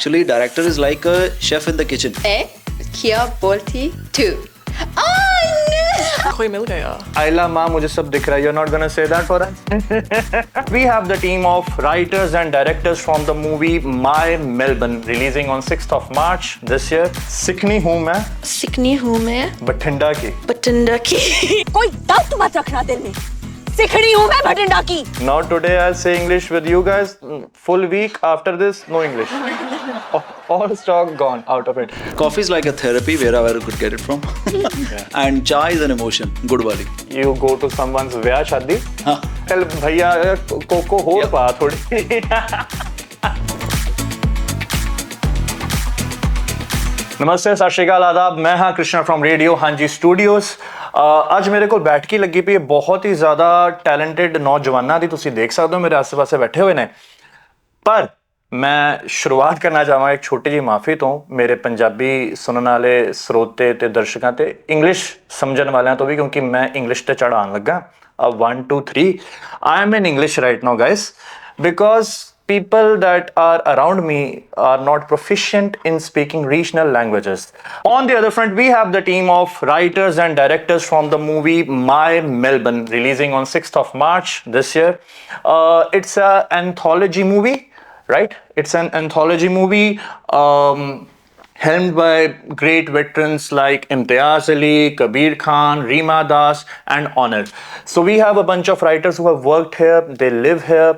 Actually, director is like a chef in the kitchen. Kia bolti tu. Oh no! कोई मिल गया. Ayla ma, mujhe sab dikh raha hai. You're not gonna say that for us? We have the team of writers and directors from the movie My Melbourne, releasing on 6th of March this year. Sikni hu main, Sikni hu main. Bathinda ki. Batunda ki. कोई doubt मत रखना दिल में. सिखड़ी हूँ मैं भटिंडा की. Now today I'll say English with you guys. Full week after this, no English. All stock gone out of it. Coffee is like a therapy, wherever I could get it from. And chai is an emotion, good wali. You go to someone's vyah shadi. Tell bhaiya coco ho pa thodi. नमस्ते सत श्री अकाल आदाब मैं हाँ Krishna from radio हांजी studios ਅੱਜ ਮੇਰੇ ਕੋਲ ਬੈਠ ਕੇ ਲੱਗੀ ਪਈ ਬਹੁਤ ਹੀ ਜ਼ਿਆਦਾ ਟੈਲੈਂਟਡ ਨੌਜਵਾਨਾਂ ਦੀ ਤੁਸੀਂ ਦੇਖ ਸਕਦੇ ਹੋ ਮੇਰੇ ਆਸ-ਪਾਸੇ ਬੈਠੇ ਹੋਏ ਨੇ ਪਰ ਮੈਂ ਸ਼ੁਰੂਆਤ ਕਰਨਾ ਚਾਹਾਂਗਾ ਇੱਕ ਛੋਟੀ ਜਿਹੀ ਮਾਫੀ ਤੋਂ ਮੇਰੇ ਪੰਜਾਬੀ ਸੁਣਨ ਵਾਲੇ ਸਰੋਤੇ ਤੇ ਦਰਸ਼ਕਾਂ ਤੇ ਇੰਗਲਿਸ਼ ਸਮਝਣ ਵਾਲਿਆਂ ਤੋਂ ਵੀ ਕਿਉਂਕਿ ਮੈਂ ਇੰਗਲਿਸ਼ ਤੇ ਚੜਾਉਣ ਲੱਗਾ 1 2 3 I am in English right now guys because people that are around me are not proficient in speaking regional languages. On the other front, we have the team of writers and directors from the movie My Melbourne, releasing on 6th of March this year. It's an anthology movie, right? It's an anthology movie helmed by great veterans like Imtiaz Ali, Kabir Khan, Rima and Onir. So we have a bunch of writers who have worked here, they live here.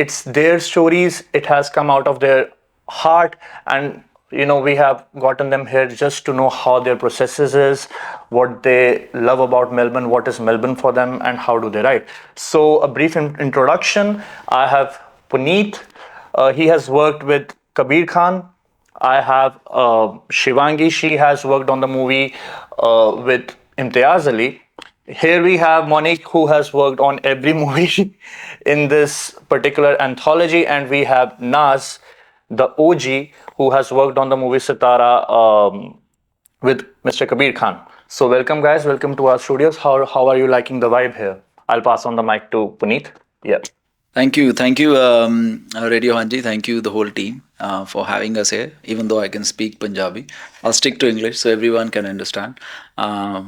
It's their stories, it has come out of their heart and you know we have gotten them here just to know how their processes is, what they love about Melbourne, what is Melbourne for them and how do they write. So a brief introduction, I have Puneet, he has worked with Kabir Khan. I have Shivangi, she has worked on the movie with Imtiaz Ali. Here we have Monique who has worked on every movie in this particular anthology and we have Naz, the OG, who has worked on the movie Sitara with Mr. Kabir Khan. So welcome guys, welcome to our studios. How are you liking the vibe here? I'll pass on the mic to Puneet. Yeah. Thank you, Radio Haanji. Thank you, the whole team, for having us here. Even though I can speak Punjabi, I'll stick to English so everyone can understand.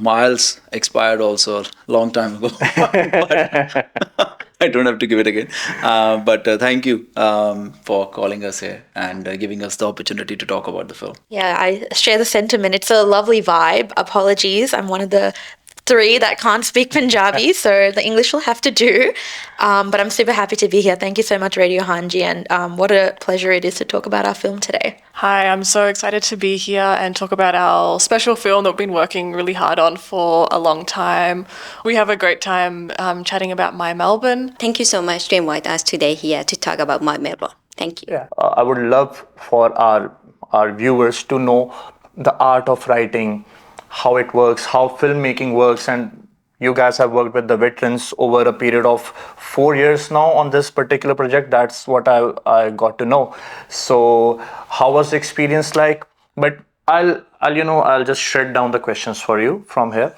Miles expired also a long time ago, but I don't have to give it again. But thank you for calling us here and giving us the opportunity to talk about the film. Yeah, I share the sentiment. It's a lovely vibe. Apologies, I'm one of the 3 that can't speak Punjabi, so the English will have to do. But I'm super happy to be here. Thank you so much, Radio Haanji, and what a pleasure it is to talk about our film today. Hi, I'm so excited to be here and talk about our special film that we've been working really hard on for a long time. We have a great time chatting about My Melbourne. Thank you so much to invite us today here to talk about My Melbourne. Thank you. Yeah. I would love for our viewers to know the art of writing, how it works, how filmmaking works, and you guys have worked with the veterans over a period of 4 years now on this particular project. That's what I got to know. So how was the experience like? But I'll just shred down the questions for you from here.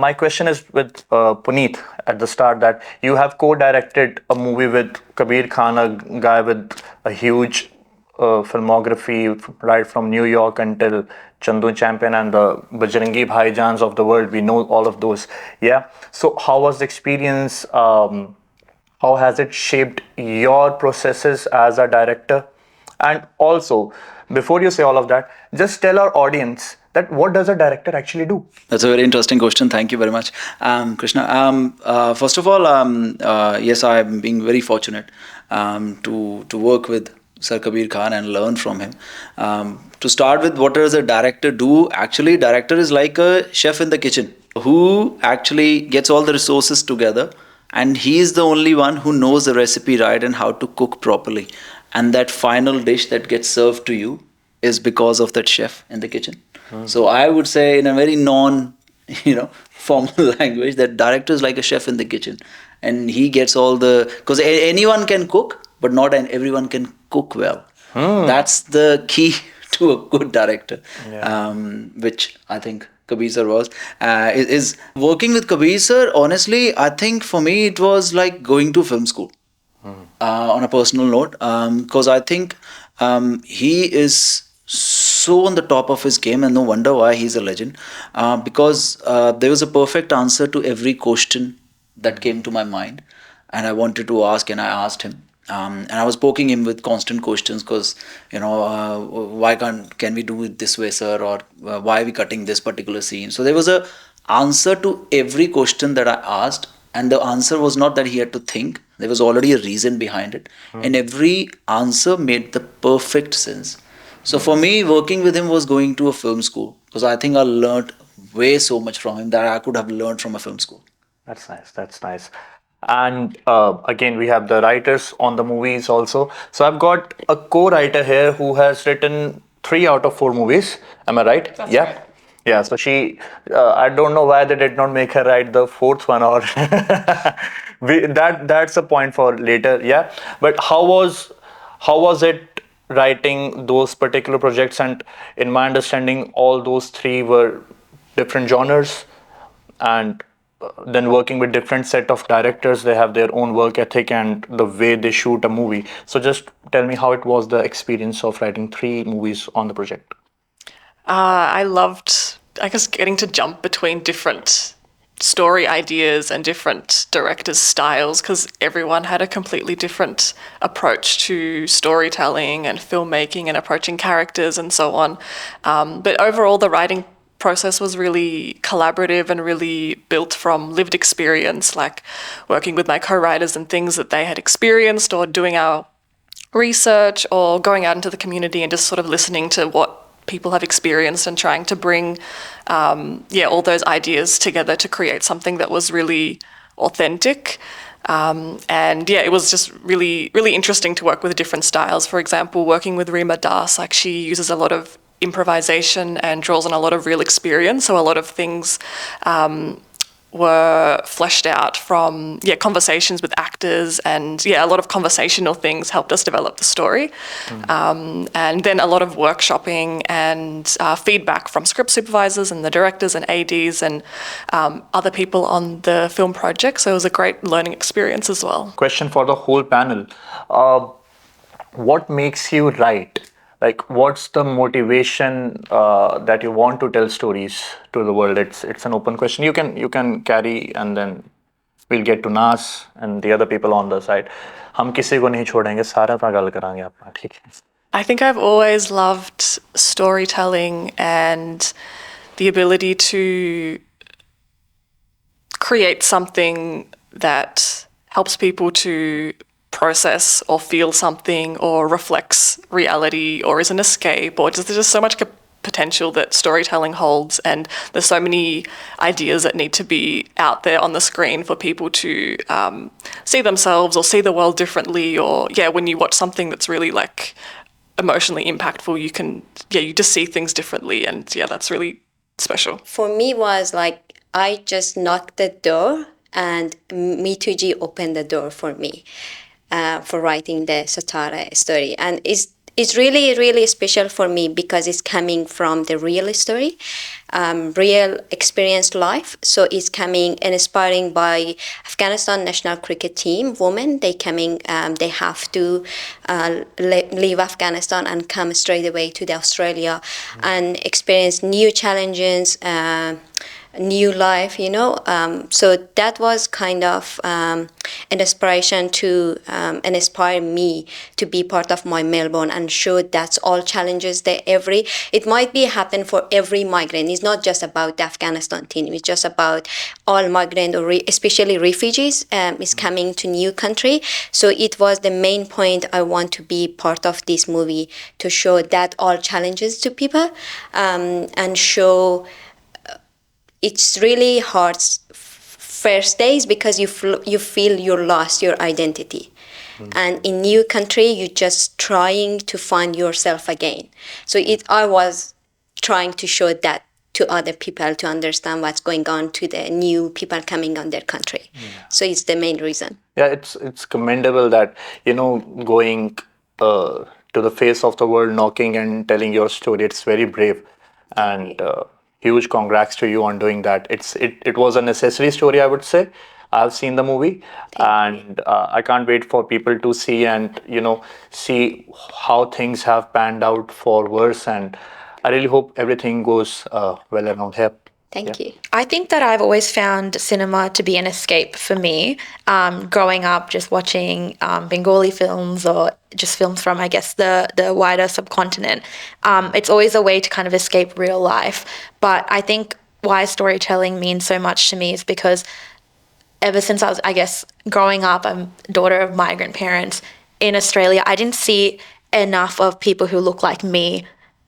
My question is with Puneet at the start, that you have co-directed a movie with Kabir Khan, a guy with a huge filmography right from New York until Chandu Champion and the Bajrangi Bhaijans of the world. We know all of those. Yeah. So how was the experience? How has it shaped your processes as a director? And also, before you say all of that, just tell our audience that what does a director actually do? That's a very interesting question. Thank you very much, Krishna. First of all, yes, I'm being very fortunate to work with Sir Kabir Khan and learn from him. To start with, what does a director do? Actually, director is like a chef in the kitchen who actually gets all the resources together, and he is the only one who knows the recipe right and how to cook properly. And that final dish that gets served to you is because of that chef in the kitchen. So I would say, in a very formal language, that director is like a chef in the kitchen, and he gets all the, because anyone can cook, but not everyone can cook well. That's the key to a good director, which I think Kabir sir was. Is working with Kabir sir, honestly, I think for me it was like going to film school. On a personal note, because I think He is so on the top of his game, and no wonder why he's a legend. Because there was a perfect answer to every question that came to my mind, and I wanted to ask, and I asked him. And I was poking him with constant questions because, why can we do it this way, sir, or why are we cutting this particular scene? So there was a answer to every question that I asked, and the answer was not that he had to think. There was already a reason behind it, and every answer made the perfect sense. So for me, working with him was going to a film school, because I think I learned way so much from him that I could have learned from a film school. That's nice. That's nice. And again, we have the writers on the movies also. So I've got a co-writer here who has written 3 out of 4 movies. Am I right? That's Yeah. right. Yeah. So she, I don't know why they did not make her write the fourth one, or that's a point for later. Yeah. But how was it writing those particular projects? And in my understanding, all those three were different genres, and then working with different set of directors, they have their own work ethic and the way they shoot a movie. So just tell me how it was, the experience of writing 3 movies on the project. I loved, I guess, getting to jump between different story ideas and different directors' styles, because everyone had a completely different approach to storytelling and filmmaking and approaching characters and so on. But overall, the writing process was really collaborative and really built from lived experience, like working with my co-writers and things that they had experienced, or doing our research, or going out into the community and just sort of listening to what people have experienced and trying to bring all those ideas together to create something that was really authentic. It was just really, really interesting to work with different styles. For example, working with Rima, like, she uses a lot of improvisation and draws on a lot of real experience. So a lot of things were fleshed out from conversations with actors, and a lot of conversational things helped us develop the story. And then a lot of workshopping and feedback from script supervisors and the directors and ADs and other people on the film project. So it was a great learning experience as well. Question for the whole panel. What makes you write? Like, what's the motivation that you want to tell stories to the world? It's an open question. You can carry, and then we'll get to Nas and the other people on the side. हम किसी को नहीं छोड़ेंगे, सारा अपना गल करांगे अपना, ठीक है? I think I've always loved storytelling and the ability to create something that helps people to process or feel something, or reflects reality, or is an escape, or just there's just so much potential that storytelling holds, and there's so many ideas that need to be out there on the screen for people to see themselves or see the world differently, or when you watch something that's really like emotionally impactful, you just see things differently, and that's really special. For me was like, I just knocked the door and Me2G opened the door for me. For writing the Satara story, and it's really, really special for me because it's coming from the real story, real experienced life. So it's coming and inspiring by Afghanistan national cricket team women. They have to leave Afghanistan and come straight away to the Australia and experience new challenges. New life, so that was kind of an inspiration to inspire me to be part of My Melbourne and show that's all challenges that it might be happen for every migrant. It's not just about the Afghanistan team, it's just about all migrant, or especially refugees is coming to new country. So it was the main point. I want to be part of this movie to show that all challenges to people, and show it's really hard first days because you feel you lost your identity. And in new country, you're just trying to find yourself again. So I was trying to show that to other people to understand what's going on to the new people coming on their country. So it's the main reason. Yeah, it's commendable that, going to the face of the world, knocking and telling your story. It's very brave, and huge congrats to you on doing that. It was a necessary story, I would say. I've seen the movie, and I can't wait for people to see and see how things have panned out for worse. And I really hope everything goes well around here. Thank you. I think that I've always found cinema to be an escape for me. Growing up, just watching Bengali films or just films from, I guess, the wider subcontinent. It's always a way to kind of escape real life. But I think why storytelling means so much to me is because ever since I was, I guess, growing up, I'm daughter of migrant parents in Australia, I didn't see enough of people who look like me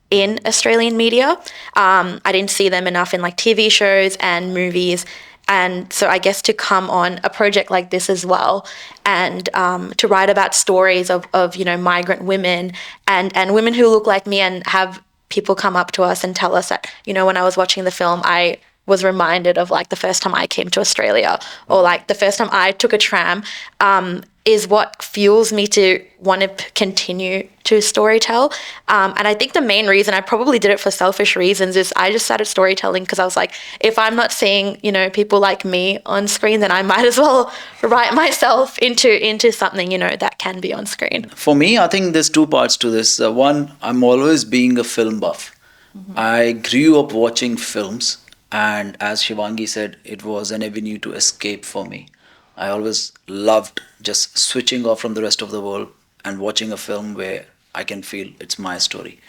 in Australian media. I didn't see them enough in like TV shows and movies. And so I guess to come on a project like this as well and to write about stories of migrant women and women who look like me and have people come up to us and tell us that, when I was watching the film, I was reminded of like the first time I came to Australia or like the first time I took a tram is what fuels me to want to continue to storytell. And I think the main reason I probably did it for selfish reasons is I just started storytelling because I was like, if I'm not seeing, people like me on screen, then I might as well write myself into something, that can be on screen. For me, I think there's two parts to this. One, I'm always being a film buff. I grew up watching films, and as Shivangi said, it was an avenue to escape for me. I always loved just switching off from the rest of the world and watching a film where I can feel it's my story.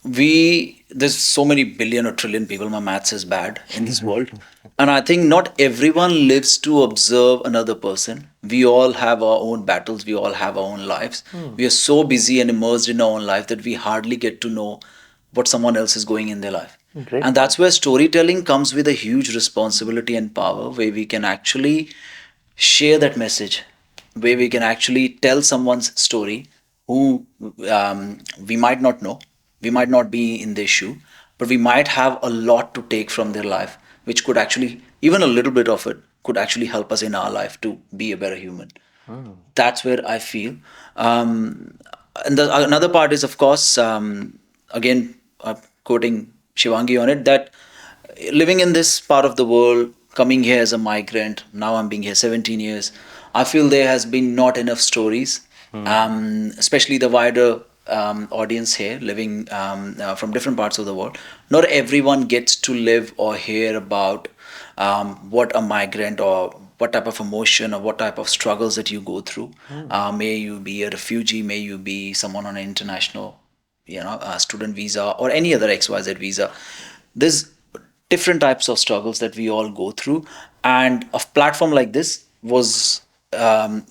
There's so many billion or trillion people, my maths is bad in this world. And I think not everyone lives to observe another person. We all have our own battles, we all have our own lives. We are so busy and immersed in our own life that we hardly get to know what someone else is going in their life. Great. And that's where storytelling comes with a huge responsibility and power, where we can actually share that message, where we can actually tell someone's story who we might not know, we might not be in their shoe, but we might have a lot to take from their life, which could actually, even a little bit of it, could actually help us in our life to be a better human. That's where I feel. And another part is, of course, again, quoting Shivangi on it, that living in this part of the world, coming here as a migrant, now I'm being here 17 years, I feel there has been not enough stories, especially the wider audience here, living from different parts of the world. Not everyone gets to live or hear about what a migrant or what type of emotion or what type of struggles that you go through. May you be a refugee, may you be someone on an international student visa or any other XYZ visa. There's different types of struggles that we all go through, and a platform like this was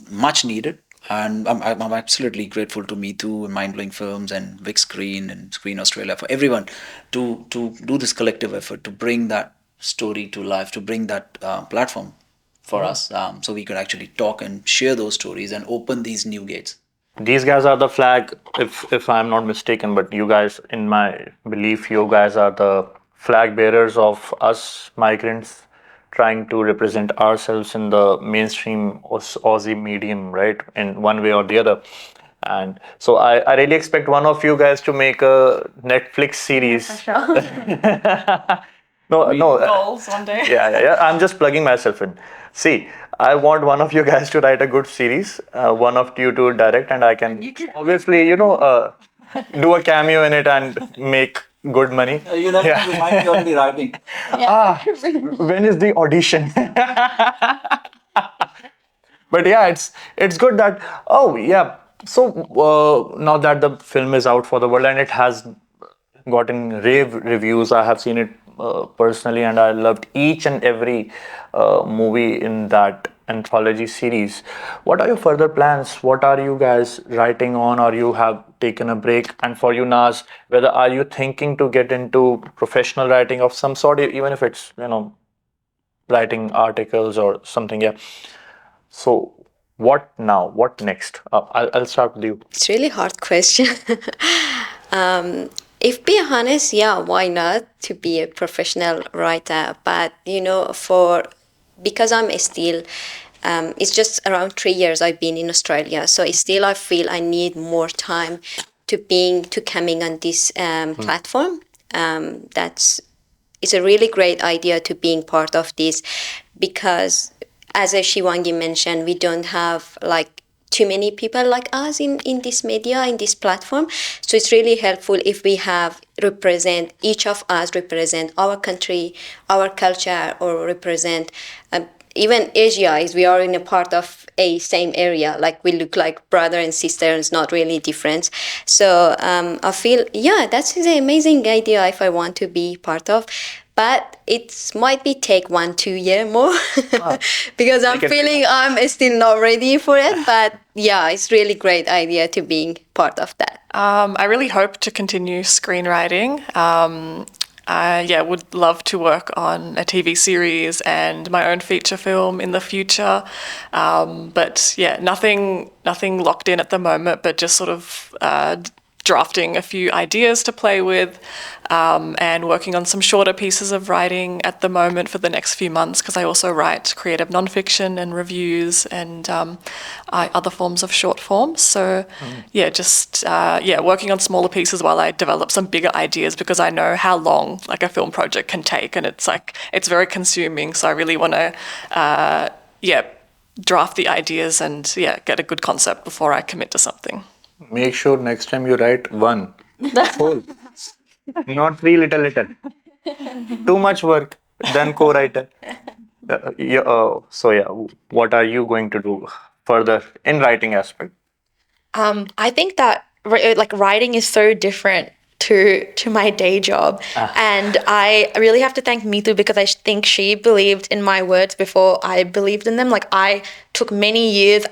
much needed. And I'm absolutely grateful to Me Too and Mind Blowing Films and Big Screen and Screen Australia, for everyone to do this collective effort to bring that story to life, to bring that platform for us, so we could actually talk and share those stories and open these new gates. These guys are the flag, if I'm not mistaken, but you guys, in my belief, you guys are the flag bearers of us migrants trying to represent ourselves in the mainstream Aussie medium, right? In one way or the other. And so I really expect one of you guys to make a Netflix series. No. Goals one day. Yeah. I'm just plugging myself in. See, I want one of you guys to write a good series, one of you to direct, and I can obviously, do a cameo in it and make good money. You might be already writing. When is the audition? But yeah, it's good that, so now that the film is out for the world and it has gotten rave reviews, I have seen it personally, and I loved each and every movie in that anthology series. What are your further plans? What are you guys writing on, or you have taken a break? And for you, Naz, whether are you thinking to get into professional writing of some sort, even if it's writing articles or something? Yeah. So what now? What next? I'll start with you. It's really hard question. If be honest, yeah, why not to be a professional writer? But because I'm still, it's just around 3 years I've been in Australia, so still I feel I need more time to coming on this platform. It's a really great idea to being part of this, because as a Shivangi mentioned, we don't have like too many people like us in this media, in this platform. So it's really helpful if we have each of us represent our country, our culture, or represent even Asia, is we are in a part of a same area, like we look like brother and sister, and it's not really different. So I feel, yeah, that's an amazing idea if I want to be part of. But it might be take 1-2 year more because I'm feeling I'm still not ready for it. But yeah, it's really great idea to being part of that. I really hope to continue screenwriting. I would love to work on a TV series and my own feature film in the future. But yeah, nothing locked in at the moment, but just sort of drafting a few ideas to play with, and working on some shorter pieces of writing at the moment for the next few months, because I also write creative nonfiction and reviews and other forms of short form. So working on smaller pieces while I develop some bigger ideas, because I know how long like a film project can take, and it's very consuming. So I really want to draft the ideas and get a good concept before I commit to something. Make sure next time you write one whole, not 3 little. Too much work, then co-writer. What are you going to do further in writing aspect? I think that like writing is so different to my day job, and I really have to thank Mithu, because I think she believed in my words before I believed in them. Like I took many years,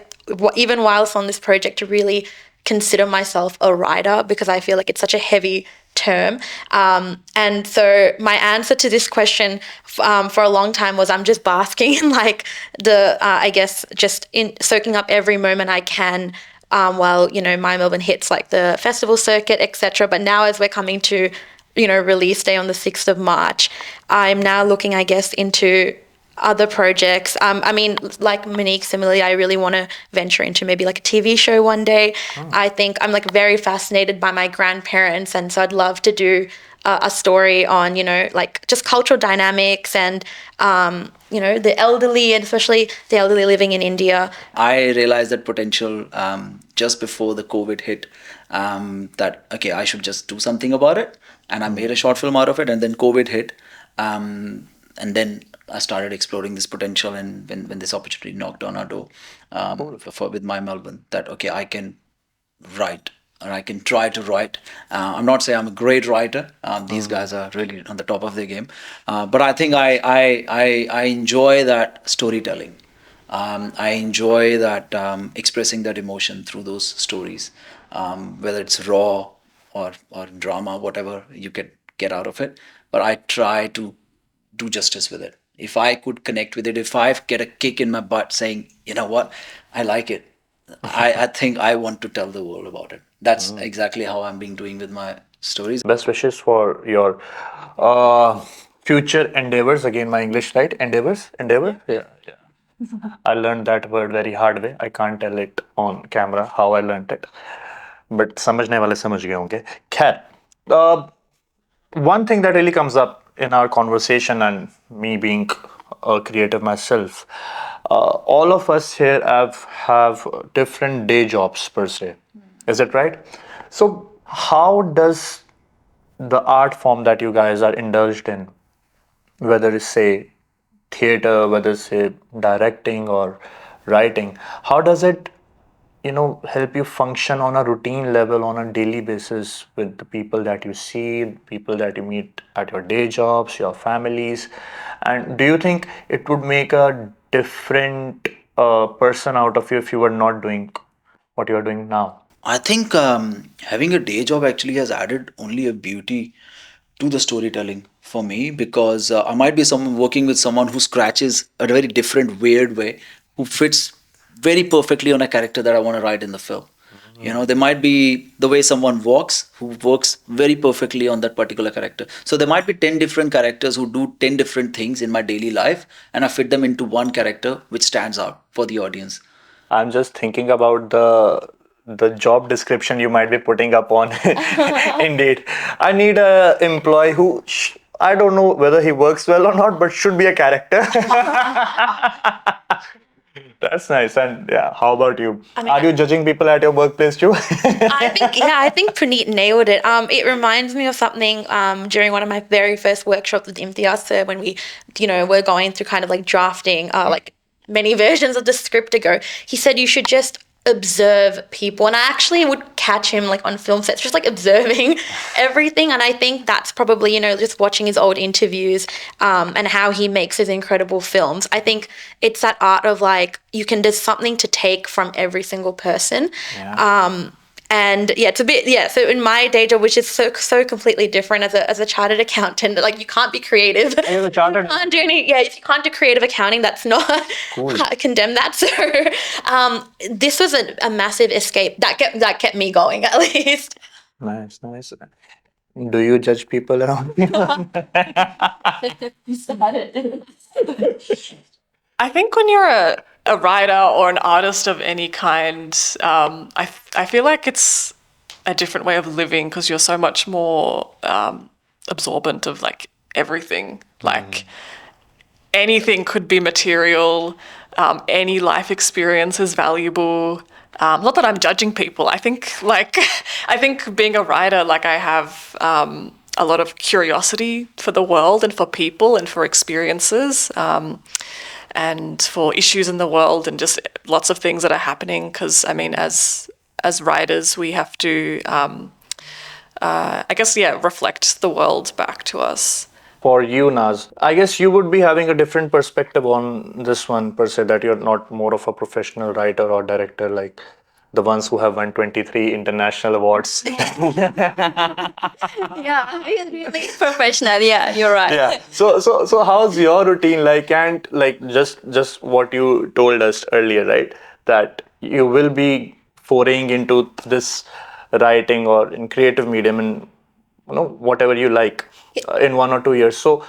even whilst on this project, to really consider myself a writer, because I feel like it's such a heavy term. And so my answer to this question for a long time was I'm just basking in like I guess just in soaking up every moment I can while, My Melbourne hits like the festival circuit, etc. But now as we're coming to, release day on the 6th of March, I'm now looking, I guess, into other projects. Like Monique, similarly, I really want to venture into maybe like a TV show one day. I think I'm like very fascinated by my grandparents, and so I'd love to do a story on, like just cultural dynamics and, the elderly, and especially the elderly living in India. I realized that potential just before the COVID hit, that, okay, I should just do something about it. And I made a short film out of it, and then COVID hit. And then I started exploring this potential, and when this opportunity knocked on our door with My Melbourne, that, okay, I can write, or I can try to write. I'm not saying I'm a great writer. These guys are really on the top of their game. But I think I enjoy that storytelling. I enjoy that expressing that emotion through those stories, whether it's raw or drama, whatever you get out of it. But I try to do justice with it. If I could connect with it, if I get a kick in my butt saying, you know what, I like it, I think I want to tell the world about it. That's exactly how I'm being doing with my stories. Best wishes for your future endeavors. Again, my English, right? Endeavor? Yeah. I learned that word very hard way. I can't tell it on camera how I learned it. But समझने वाले समझ गए होंगे. खैर, one thing that really comes up in our conversation, and me being a creative myself, all of us here have different day jobs per se. Is it right? So how does the art form that you guys are indulged in, whether it's say theater, whether it's say directing or writing, how does it help you function on a routine level, on a daily basis, with the people that you see, people that you meet at your day jobs, your families? And do you think it would make a different person out of you if you were not doing what you are doing now? I think having a day job actually has added only a beauty to the storytelling for me, because I might be someone working with someone who scratches a very different, weird way, who fits very perfectly on a character that I want to write in the film. There might be the way someone walks, who works very perfectly on that particular character. So there might be 10 different characters who do 10 different things in my daily life, and I fit them into one character which stands out for the audience. I'm just thinking about the job description you might be putting up on Indeed. I need a employee who I don't know whether he works well or not, but should be a character. That's nice. And yeah, how about you? Are you judging people at your workplace too? I think Praneet nailed it. It reminds me of something during one of my very first workshops with Imtiaz sir when we, were going through kind of like drafting like many versions of the script ago. He said you should just observe people, and I actually would catch him like on film sets just like observing everything, and I think that's probably just watching his old interviews and how he makes his incredible films. I think it's that art of like there's something to take from every single person. And yeah, it's a bit, so in my day job, which is so completely different as a chartered accountant, like you can't be creative. You're a chartered. You can't do if you can't do creative accounting, that's not I condemn that. So this was a massive escape that kept me going, at least. Nice. Do you judge people around you? I think when you're a writer or an artist of any kind, I feel like it's a different way of living because you're so much more absorbent of like everything. Like anything could be material, any life experience is valuable. Not that I'm judging people. I think being a writer, like I have a lot of curiosity for the world and for people and for experiences. And for issues in the world and just lots of things that are happening. Because, I mean, as writers, we have to, reflect the world back to us. For you, Naz, I guess you would be having a different perspective on this one, per se, that you're not more of a professional writer or director like the ones who have won 23 international awards. Yeah, it's really professional. Yeah, you're right. Yeah. So how's your routine like? And like just what you told us earlier, right? That you will be foraying into this writing or in creative medium and whatever you like in 1 or 2 years. So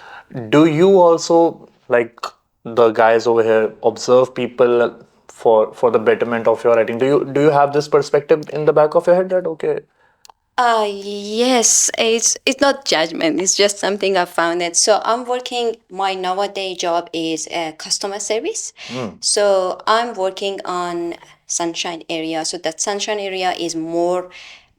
do you also, like the guys over here, observe people for the betterment of your writing? Do you have this perspective in the back of your head that okay? Yes, it's not judgment. It's just something I found it. So I'm working. My nowadays job is customer service. So I'm working on Sunshine area. So that Sunshine area is more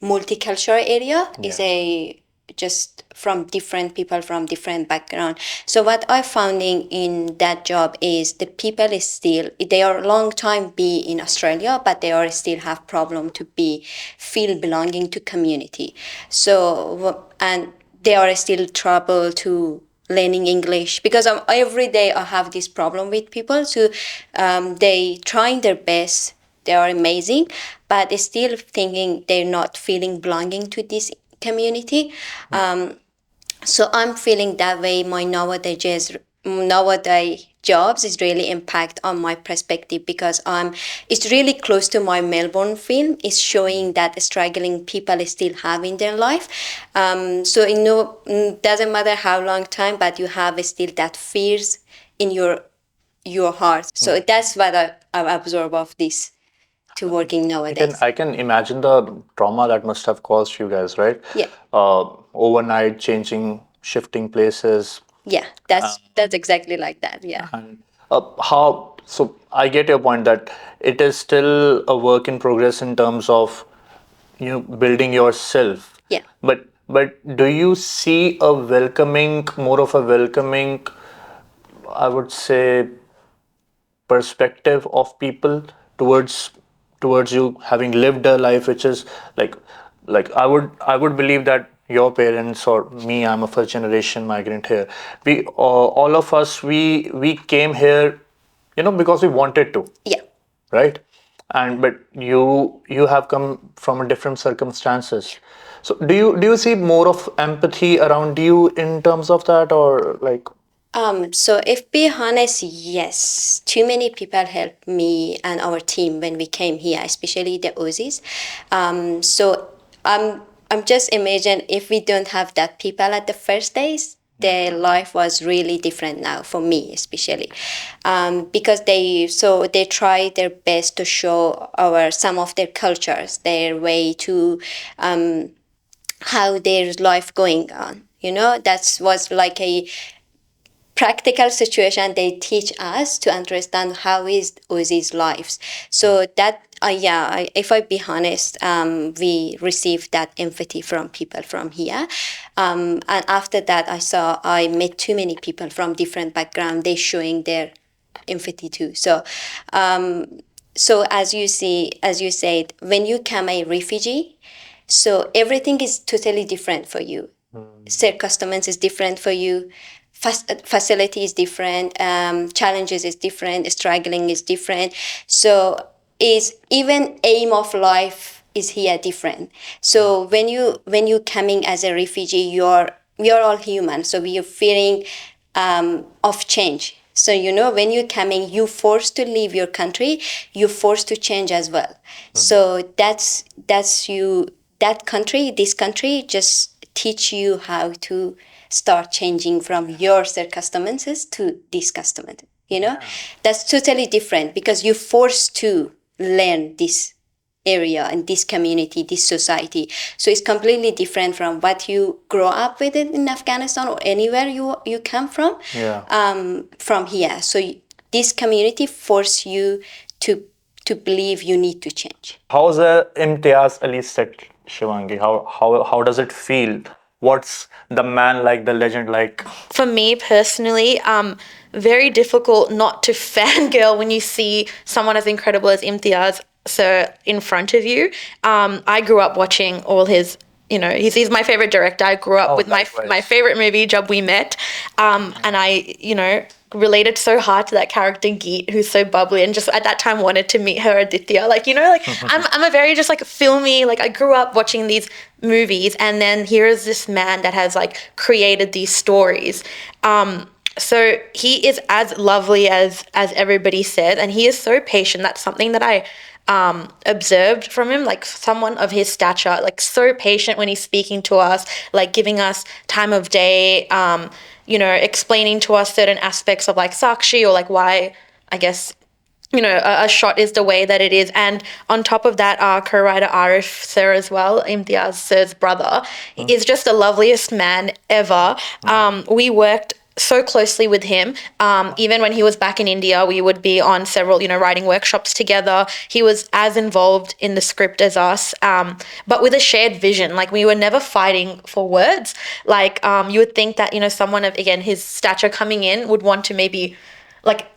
multicultural area. Is a just from different people from different background. So what I finding in that job is the people is still they are long time be in Australia, but they are still have problem to be feel belonging to community. So and they are still trouble to learning English because every day I have this problem with people. So they trying their best. They are amazing, but they still thinking they're not feeling belonging to this community. So I'm feeling that way. My nowadays jobs is really impact on my perspective because it's really close to my Melbourne film. It's showing that struggling people still have in their life. So doesn't matter how long time, but you have still that fears in your heart. So that's what I absorb of this to working nowadays. I can imagine the trauma that must have caused you guys, right? Yeah. Overnight changing, shifting places. Yeah, that's exactly like that. Yeah. And so I get your point that it is still a work in progress in terms of building yourself. Yeah. But do you see more of a welcoming, I would say, perspective of people towards you having lived a life which is like I would believe that your parents or me, I'm a first generation migrant here. We all of us we came here, because we wanted to. Yeah. Right? And but you have come from a different circumstances. So do you see more of empathy around you in terms of that, or like? So if be honest, yes, too many people helped me and our team when we came here, especially the Aussies. So I'm just imagine if we don't have that people at the first days, their life was really different now for me, especially, because they try their best to show some of their cultures, their way to how their life going on. That was like a practical situation they teach us to understand how is Aussie's lives. So that if I be honest, we received that empathy from people from here, and after that I met too many people from different background. They showing their empathy too. So as you said, when you come a refugee, so everything is totally different for you. Circumstance is different for you. Facility is different. Challenges is different. Struggling is different. So is even aim of life is here different. So when you coming as a refugee, we are all human. So we are feeling of change. So when you're coming, you forced to leave your country. You're forced to change as well. So that's you. This country just teach you how to start changing from your circumstances to this circumstance. That's totally different because you're forced to learn this area and this community, this society. So it's completely different from what you grow up with in Afghanistan or anywhere you come from. From here. So this community force you to believe you need to change. How's the Imtiaz Ali set, Shivangi? How does it feel? What's the man like, the legend like? For me personally, very difficult not to fangirl when you see someone as incredible as Imtiaz in front of you. I grew up watching all his, he's my favorite director. I grew up with my favorite movie, Jab We Met, and I, related so hard to that character Geet, who's so bubbly, and just at that time wanted to meet her Aditya. I'm a very just filmy, I grew up watching these movies, and then here is this man that has created these stories. So he is as lovely as everybody said, and he is so patient. That's something that I observed from him, someone of his stature, so patient when he's speaking to us, giving us time of day, explaining to us certain aspects of Sakshi or why, I guess, a shot is the way that it is. And on top of that, our co-writer Arif Sir as well, Imtiaz Sir's brother, is just the loveliest man ever. We worked so closely with him. Even when he was back in India, we would be on several, writing workshops together. He was as involved in the script as us, but with a shared vision. We were never fighting for words. You would think that, someone of, again, his stature coming in would want to maybe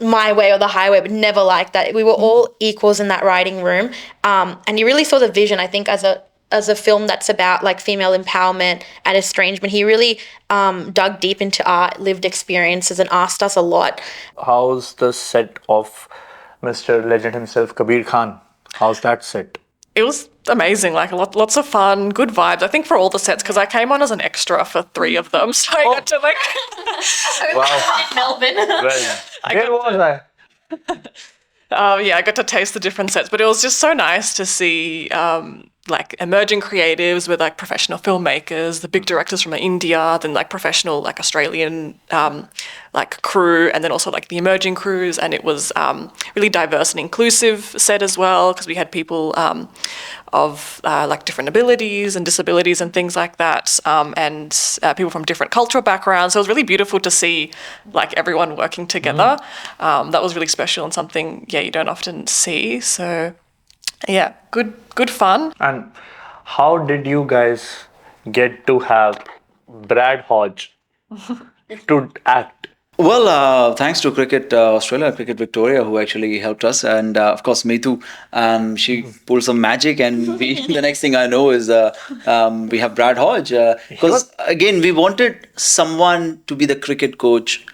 my way or the highway, but never like that. We were all equals in that writing room. And you really saw the vision, I think, as a film that's about female empowerment and estrangement. He really dug deep into our lived experiences and asked us a lot. How's the set of Mr. Legend himself, Kabir Khan? How's that set? It was amazing, lots of fun, good vibes. I think for all the sets, because I came on as an extra for 3 of them, so I got to Wow. In Melbourne. Where was I? I got to taste the different sets, but it was just so nice to see emerging creatives with professional filmmakers, the big directors from India, then professional Australian crew, and then also the emerging crews. And it was really diverse and inclusive set as well, because we had people of different abilities and disabilities and things like that, and people from different cultural backgrounds. So it was really beautiful to see everyone working together. That was really special and something you don't often see. So yeah, good fun. And how did you guys get to have Brad Hodge to act? Well, thanks to Cricket Australia, Cricket Victoria, who actually helped us, and of course Meetu, she pulled some magic, and the next thing I know is we have Brad Hodge, because again we wanted someone to be the cricket coach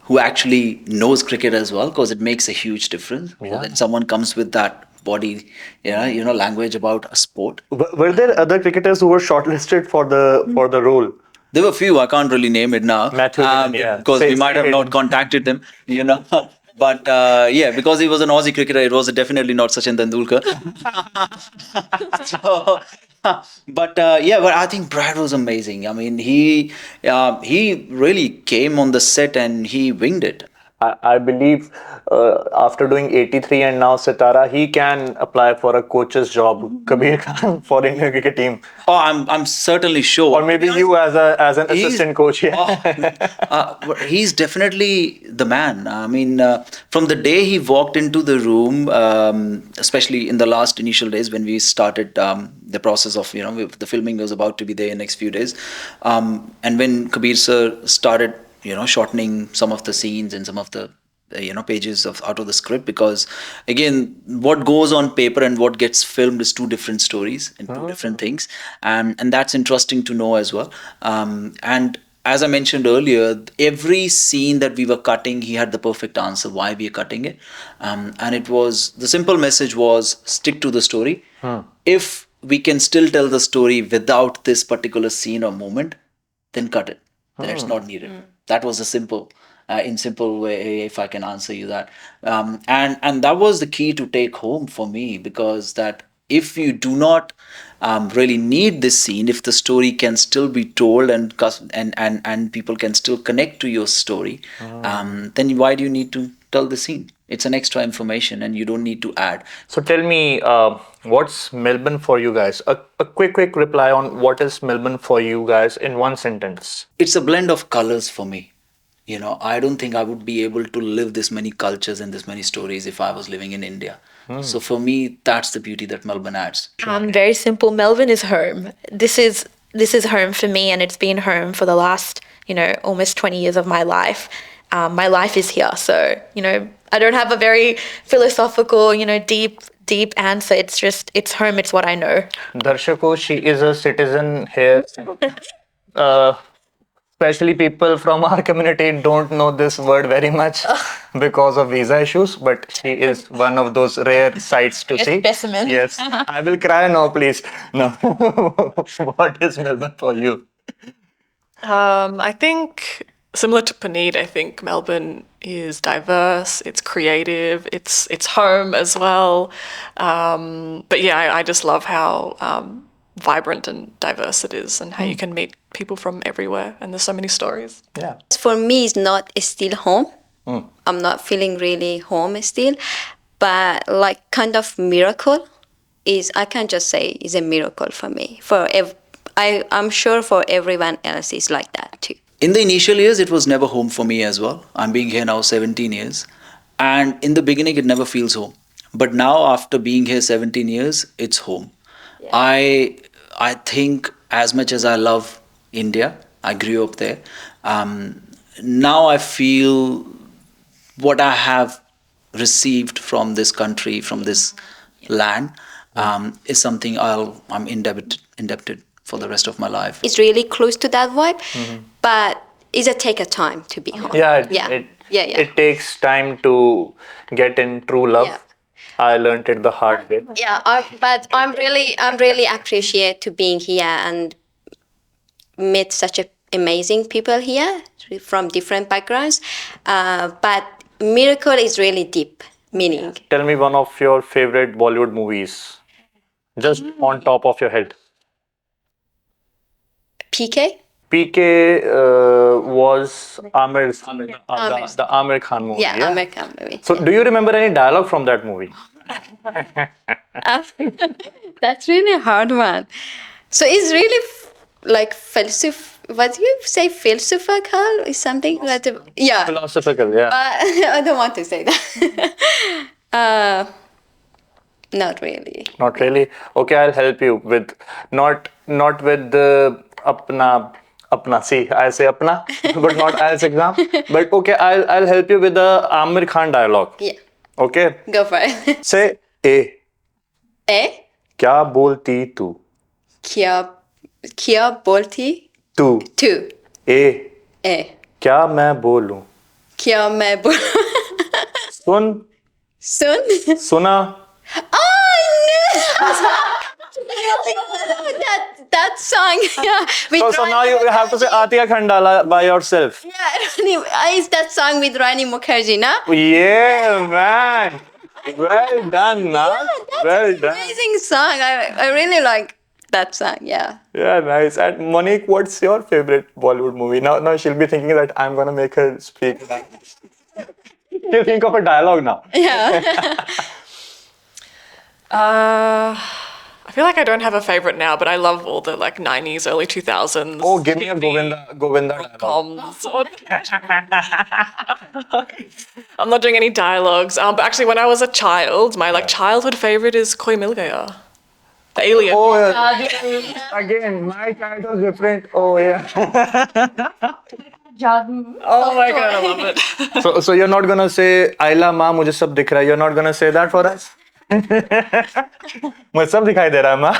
who actually knows cricket as well, because it makes a huge difference when someone comes with that body, language about a sport. Were there other cricketers who were shortlisted for the role? There were a few, I can't really name it now, because we might have not contacted them, But because he was an Aussie cricketer, it was definitely not Sachin Tendulkar. But I think Brad was amazing. I mean, he really came on the set and he winged it. I believe after doing 83 and now Sitara, he can apply for a coach's job. Kabir Khan for Indian cricket team, Oh, I'm certainly sure. or maybe you as an He's- assistant coach. Yeah. but he's definitely the man. I mean, from the day he walked into the room, especially in the last initial days when we started the process of, the filming was about to be there in the next few days, and when Kabir sir started, shortening some of the scenes and some of the pages of out of the script, because again, what goes on paper and what gets filmed is two different stories and two different things, and that's interesting to know as well. And as I mentioned earlier, every scene that we were cutting, he had the perfect answer why we are cutting it, and it was the simple message was stick to the story. If we can still tell the story without this particular scene or moment, then cut it. Then it's not needed. That was the simple, in simple way, if I can answer you that. And that was the key to take home for me, because that if you do not really need this scene, if the story can still be told and people can still connect to your story, then why do you need to tell the scene? It's an extra information, and you don't need to add. So tell me, what's Melbourne for you guys? A quick reply on what is Melbourne for you guys in one sentence. It's a blend of colors for me. I don't think I would be able to live this many cultures and this many stories if I was living in India. So for me, that's the beauty that Melbourne adds. Very simple. Melbourne is home. This is home for me, and it's been home for the last, almost 20 years of my life. My life is here. So, I don't have a very philosophical, deep answer. It's just, it's home. It's what I know. Darshako, she is a citizen here. Especially people from our community don't know this word very much because of visa issues, but she is one of those rare sights to see. Specimen. Yes. I will cry now, please. No. What is Melbourne for you? I think similar to Puneet, I think Melbourne is diverse, it's creative, it's home as well. But yeah, I just love how vibrant and diverse it is, and how you can meet people from everywhere, and there's so many stories. Yeah. For me, it's not still home. I'm not feeling really home still, but like kind of miracle is, I can just say, is a miracle for me. I'm sure for everyone else is like that too. In the initial years, it was never home for me as well. I'm being here now 17 years. And in the beginning, it never feels home. But now, after being here 17 years, it's home. Yeah. I think as much as I love India, I grew up there. Now I feel what I have received from this country, from this land, is something I'm indebted for the rest of my life. It's really close to that vibe, but it's a take a time to be home. Yeah, it takes time to get in true love. Yeah. I learned it the hard way. Yeah, but I'm really appreciate to being here and meet such amazing people here from different backgrounds. But miracle is really deep meaning. Tell me one of your favorite Bollywood movies. Just on top of your head. PK? PK was the Amir Khan movie. Yeah, American movie. So, do you remember any dialogue from that movie? That's really a hard one. So it's really like what do you say, philosophical is something like yeah. Philosophical, yeah. I don't want to say that. Not really. Not really. Okay, I'll help you with not with the apna. See, I say apna, but not as exam. But okay, I'll help you with the Amir Khan dialogue. Yeah. Okay. Go for it. Say A. A? क्या बोलती तू? क्या बोलती? तू. तू. A. A. क्या मैं बोलूं? क्या मैं बोलूं? सुन. सुन? सुना. Oh, that song. Yeah. So now you have to say Atiya Khandala by yourself. Yeah, is that song with Rani Mukherjee, na? Yeah, man. Well done, na. Well done. Amazing song. I really like that song. Yeah. Yeah, nice. And Monique, what's your favorite Bollywood movie? Now she'll be thinking that I'm gonna make her speak. You think of a dialogue now. Yeah. I feel like I don't have a favorite now, but I love all the like 90s, early 2000s. Oh, give me a Govinda dialogue. Coms. I'm not doing any dialogues. But actually, when I was a child, my like childhood favorite is Koi Mil Gaya. The alien. Oh, yeah. Again, my child was different. Oh, yeah. Oh my god, I love it. So you're not gonna say, Ayla Ma, mujhe sab dikh raha hai. You're not gonna say that for us? Mujhe sab dikhai de raha hai, Ma.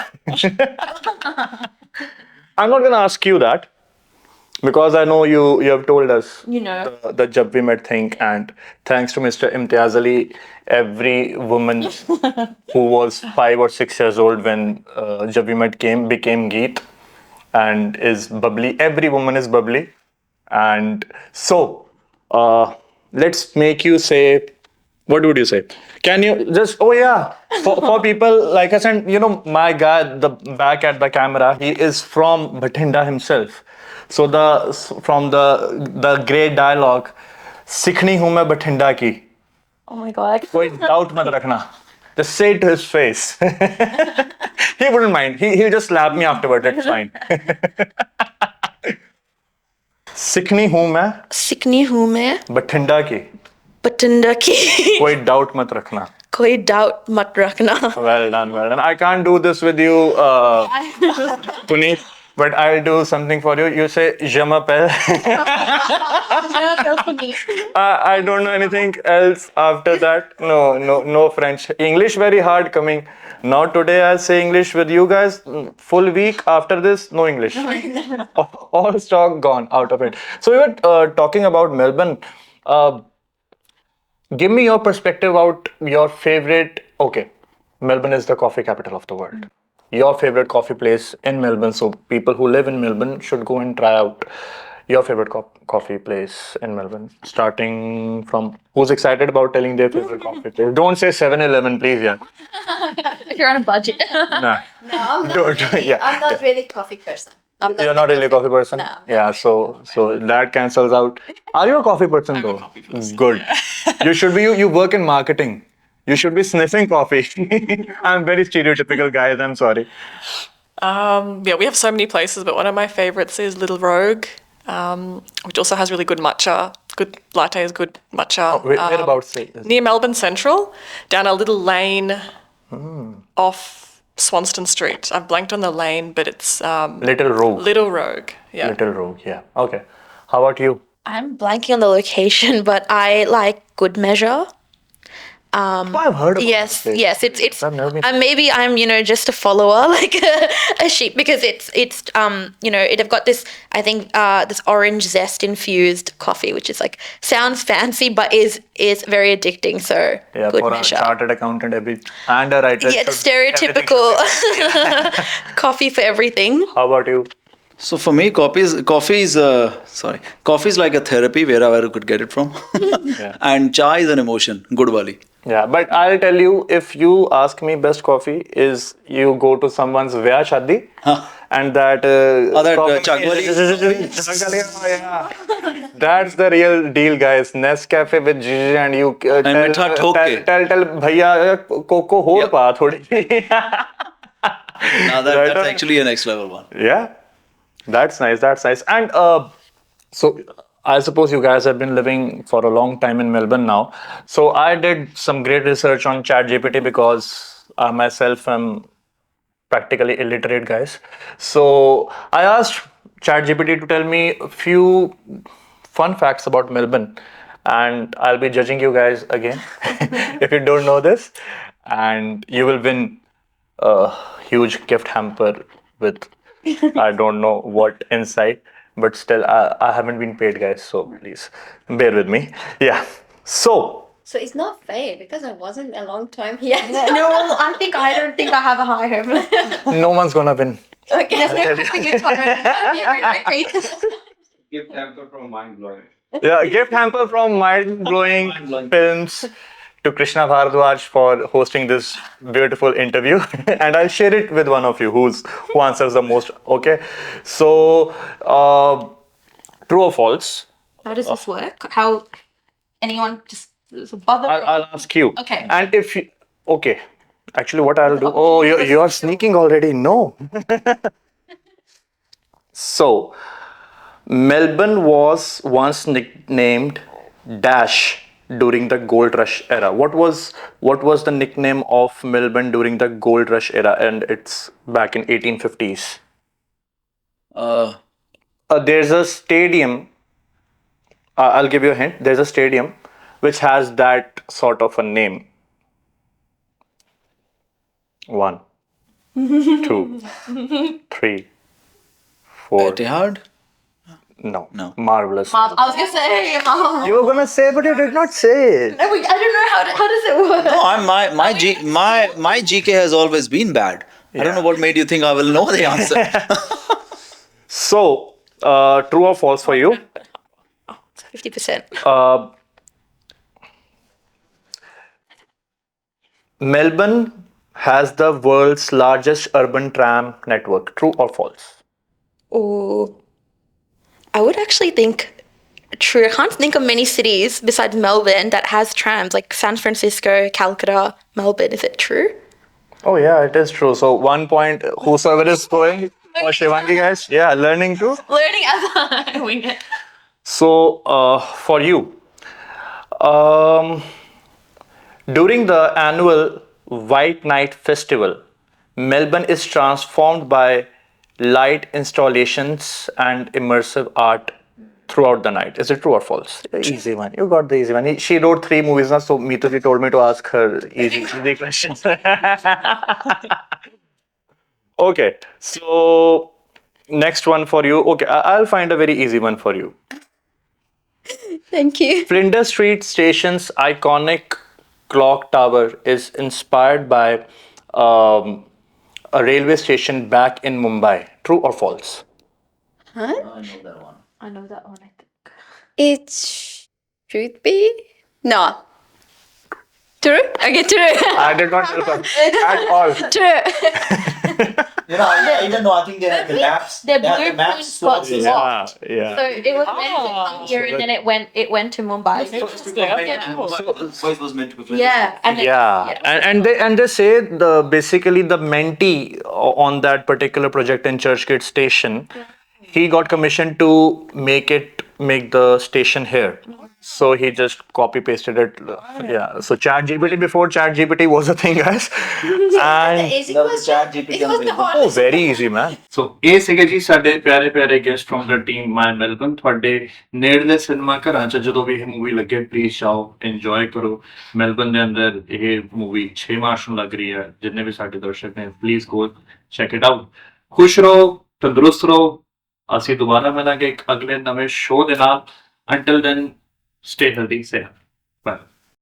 I'm not gonna ask you that because I know you have told us the Jab We Met thing, and thanks to Mr. Imtiaz Ali, every woman who was 5 or 6 years old when Jab We Met became Geet and is bubbly. Every woman is bubbly. And so, let's make you say, what would you say? Can you just, oh yeah, for people like us, and you know, my guy, the back at the camera, he is from Bathinda himself. So from the great dialogue, Sikhni hu main Bathinda ki. Oh my god. Koi doubt mat rakhna. Just say it to his face. He wouldn't mind. He'll just slap me afterward. That's fine. सिखनी हूँ मैं Sikni hu मैं बठिंडा की Bathinda ki. कोई doubt मत रखना. Koi doubt mat rakhna. Well done. I can't do this with you, Puneet, but I'll do something for you. You say je m'appelle. I don't know anything else after that. No French. English very hard coming. Now today I'll say English with you guys. Full week after this, no English. All stock gone out of it. So we were talking about Melbourne. Give me your perspective about your favorite. Okay, Melbourne is the coffee capital of the world. Your favorite coffee place in Melbourne. So people who live in Melbourne should go and try out your favorite coffee place in Melbourne. Starting from who's excited about telling their favorite coffee place. Don't say 7-Eleven, please. Yeah. If you're on a budget. Nah. I'm not really coffee person. You're not really a coffee person? No. Yeah, so that cancels out. Are you a coffee person though? Good. You should be. You work in marketing. You should be sniffing coffee. I'm very stereotypical, guys. I'm sorry. Yeah, we have so many places, but one of my favorites is Little Rogue, which also has really good matcha, good lattes, good matcha. Whereabouts is this? Near Melbourne Central, down a little lane off Swanston Street. I've blanked on the lane, but it's Little Rogue. Little Rogue. Yeah. Little Rogue, yeah. Okay. How about you? I'm blanking on the location, but I like Good Measure. I've heard of Yes, this place. yes, it's I've never been. maybe I'm just a follower, like a sheep, because it's it've got this, I think, this orange zest infused coffee, which is like sounds fancy but is very addicting. So Yeah, Good for Measure. a chartered accountant and a writer. Yeah, the should- stereotypical coffee for everything. How about you? So for me, coffee is like a therapy wherever I could get it from, and chai is an emotion, good wali. Yeah, but I'll tell you, if you ask me, best coffee is you go to someone's vyah shadi and that yeah. That's the real deal, guys. Nescafe with Gigi and you tell bhaiya coco ho pa thodi. Now that's actually a next level one. Yeah, that's nice. And so I suppose you guys have been living for a long time in Melbourne now. So I did some great research on ChatGPT because I myself am practically illiterate, guys. So I asked ChatGPT to tell me a few fun facts about Melbourne, and I'll be judging you guys again if you don't know this, and you will win a huge gift hamper with I don't know what inside, but still I haven't been paid, guys, so please bear with me. Yeah. So So it's not fair because I wasn't a long time here. No, I don't think I have a high hope. no one's gonna win. Okay. Gift hamper from Mind Blowing. Yeah, gift hamper from Mind Blowing Films to Krishna Bhardwaj for hosting this beautiful interview. And I'll share it with one of you who answers the most. Okay. So true or false? How does this work? How anyone just It's a bother. I'll ask you. Okay. And if you, okay, actually, what I'll do? Oh, you're sneaking already. No. So, Melbourne was once nicknamed Dash during the Gold Rush era. What was the nickname of Melbourne during the Gold Rush era? And it's back in 1850s. Uh, There's a stadium. I'll give you a hint. There's a stadium which has that sort of a name. 1, 2, 3, 4. Etihad? No. No. Marvelous. I was gonna say, Mom. You were gonna say, but you did not say it. No, I don't know how does it work. No, my GK has always been bad. I don't know what made you think I will know the answer. So, true or false for you? 50%. Melbourne has the world's largest urban tram network. True or false? Oh, I would actually think true. I can't think of many cities besides Melbourne that has trams, like San Francisco, Calcutta, Melbourne. Is it true? Oh yeah, it is true. So 1 point, whosoever is going, or Shivangi guys, yeah, learning too. Learning as I wing it. So for you, during the annual White Night Festival, Melbourne is transformed by light installations and immersive art throughout the night. Is it true or false? Easy one. You got the easy one. She wrote 3 movies now, so Meetuji told me to ask her easy questions. Okay, so next one for you. Okay, I'll find a very easy one for you. Thank you. Flinders Street Station's iconic clock tower is inspired by a railway station back in Mumbai. True or false? Huh? I know that one. I know that one, I think. It should be. No. True? Okay, true. I did not help her at all. True. You know, I even know, I think they have the maps. The they have the blueprint maps got to- swapped. Yeah. So it was meant to come here and then it went to Mumbai. So it was meant to be Flinders. Yeah. And Yeah, and they say basically the mentee on that particular project in Churchgate Station, he got commissioned to make the station here. So he just copy pasted it. Yeah. So ChatGPT, before ChatGPT was a thing, guys. And Easy That was question. chat GPT It was the available. oh, hardest. very easy, man. ਸੋ ਇਹ ਸੀਗੇ ਜੀ ਸਾਡੇ ਪਿਆਰੇ ਪਿਆਰੇ guest from the team my Melbourne ਤੁਹਾਡੇ ਨੇੜਲੇ cinema ਘਰਾਂ 'ਚ ਜਦੋਂ ਵੀ ਇਹ ਮੂਵੀ ਲੱਗੇ ਪਲੀਜ਼ ਜਾਓ ਇੰਜੋਏ ਕਰੋ ਮੈਲਬਨ ਦੇ ਅੰਦਰ ਇਹ ਮੂਵੀ 6 ਮਾਰਚ ਨੂੰ ਲੱਗ ਰਹੀ ਹੈ ਜਿੰਨੇ ਵੀ ਸਾਡੇ ਦਰਸ਼ਕ ਨੇ please go check it out ਖੁਸ਼ ਰਹੋ ਤੰਦਰੁਸਤ ਰਹੋ ਅਸੀਂ ਦੁਬਾਰਾ ਮਿਲਾਂਗੇ ਇੱਕ ਅਗਲੇ ਨਵੇਂ ਸ਼ੋਅ ਦੇ ਨਾਲ ਅੰਟਿਲ ਦੈਨ ਸਟੇ ਹੈਲਦੀ ਸੇ ਬਾਏ